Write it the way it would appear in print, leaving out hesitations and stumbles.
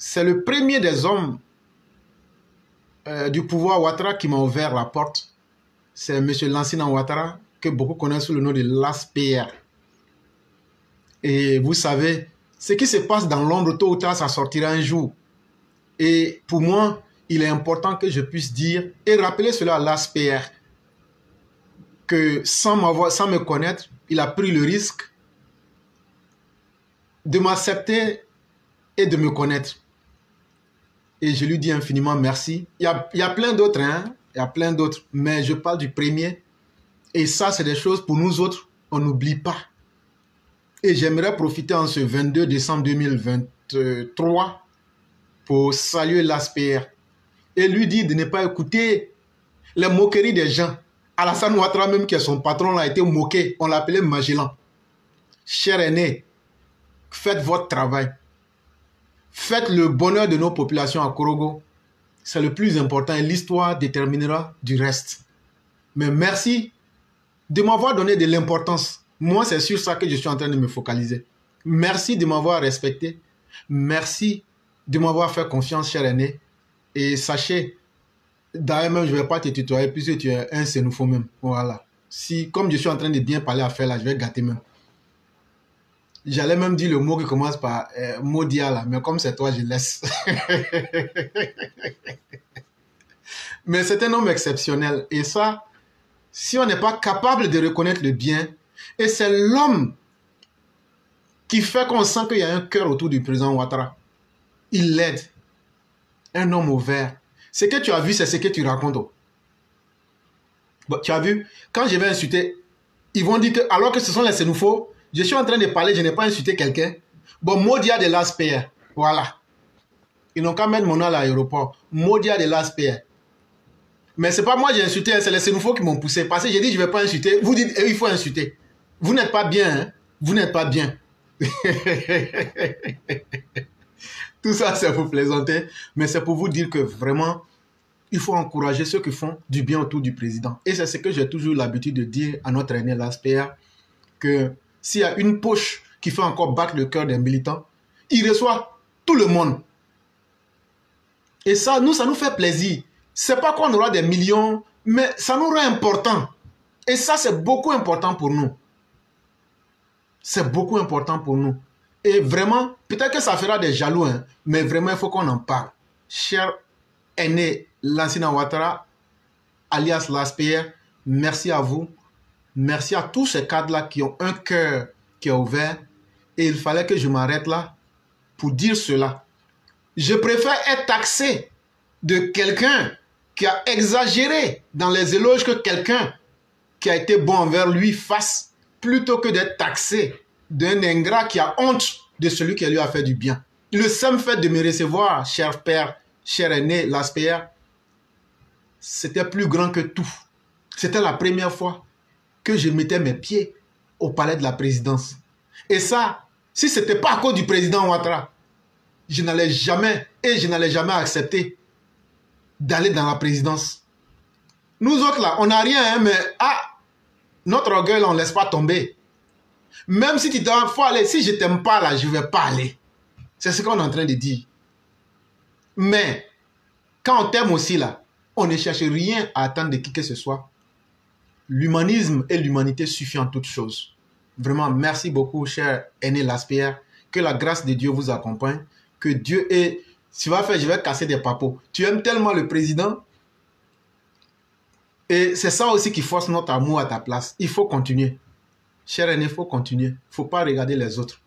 c'est le premier des hommes du pouvoir Ouattara qui m'a ouvert la porte. C'est M. Lansana Ouattara, que beaucoup connaissent sous le nom de l'ASPR. Et vous savez, ce qui se passe dans l'ombre, tôt ou tard, ça sortira un jour. Et pour moi, il est important que je puisse dire et rappeler cela à l'ASPR, que sans me connaître, il a pris le risque de m'accepter et de me connaître. Et je lui dis infiniment merci. Il y a plein d'autres, hein? Il y a plein d'autres, mais je parle du premier. Et ça, c'est des choses pour nous autres, on n'oublie pas. Et j'aimerais profiter en ce 22 décembre 2023 pour saluer l'ASPR et lui dire de ne pas écouter les moqueries des gens. Alassane Ouattara, même qui est son patron, a été moqué. On l'appelait Magellan. Cher aîné, faites votre travail. Faites le bonheur de nos populations à Korogo. C'est le plus important et l'histoire déterminera du reste. Mais merci de m'avoir donné de l'importance. Moi, c'est sur ça que je suis en train de me focaliser. Merci de m'avoir respecté. Merci de m'avoir fait confiance, cher aîné. Et sachez, d'ailleurs même, je ne vais pas te tutoyer puisque tu es un sénoufo même. Voilà. Si, comme je suis en train de bien parler à faire là, je vais gâter même. J'allais même dire le mot qui commence par Modia là, mais comme c'est toi, je laisse. Mais c'est un homme exceptionnel. Et ça, si on n'est pas capable de reconnaître le bien, et c'est l'homme qui fait qu'on sent qu'il y a un cœur autour du président Ouattara. Il l'aide. Un homme ouvert. Ce que tu as vu, c'est ce que tu racontes. Bon, tu as vu, quand je vais insulter, ils vont dire que, alors que ce sont les sénoufos, je suis en train de parler, je n'ai pas insulté quelqu'un. Bon, Modia de l'ASPR. Voilà. Ils n'ont qu'à mettre mon nom à l'aéroport. Modia de l'ASPR. Mais ce n'est pas moi qui ai insulté, c'est les sénoufos qui m'ont poussé. Parce que j'ai dit, je ne vais pas insulter. Vous dites, il faut insulter. Vous n'êtes pas bien, hein? Vous n'êtes pas bien. Tout ça, c'est pour plaisanter. Mais c'est pour vous dire que vraiment, il faut encourager ceux qui font du bien autour du président. Et c'est ce que j'ai toujours l'habitude de dire à notre aîné, l'ASPR, que s'il y a une poche qui fait encore battre le cœur des militants, il reçoit tout le monde. Et ça nous fait plaisir. C'est pas qu'on aura des millions, mais ça nous rend important. Et ça, c'est beaucoup important pour nous. C'est beaucoup important pour nous. Et vraiment, peut-être que ça fera des jaloux, hein, mais vraiment, il faut qu'on en parle. Cher aîné Lansana Ouattara, alias l'ASPR, merci à vous. Merci à tous ces cadres-là qui ont un cœur qui est ouvert. Et il fallait que je m'arrête là pour dire cela. Je préfère être taxé de quelqu'un qui a exagéré dans les éloges que quelqu'un qui a été bon envers lui fasse, plutôt que d'être taxé d'un ingrat qui a honte de celui qui lui a fait du bien. Le simple fait de me recevoir, cher père, cher aîné, l'ASPR, c'était plus grand que tout. C'était la première fois que je mettais mes pieds au palais de la présidence. Et ça, si ce n'était pas à cause du président Ouattara, je n'allais jamais accepter d'aller dans la présidence. Nous autres là, on n'a rien, hein, mais notre orgueil, on ne laisse pas tomber. Même si tu dois, faut aller, si je ne t'aime pas là, je ne vais pas aller. C'est ce qu'on est en train de dire. Mais, quand on t'aime aussi là, on ne cherche rien à attendre de qui que ce soit. L'humanisme et l'humanité suffisent en toutes choses. Vraiment, merci beaucoup, cher aîné l'ASPR. Que la grâce de Dieu vous accompagne. Que Dieu est... Tu vas faire, je vais casser des papos. Tu aimes tellement le président. Et c'est ça aussi qui force notre amour à ta place. Il faut continuer. Cher aîné, il faut continuer. Il ne faut pas regarder les autres.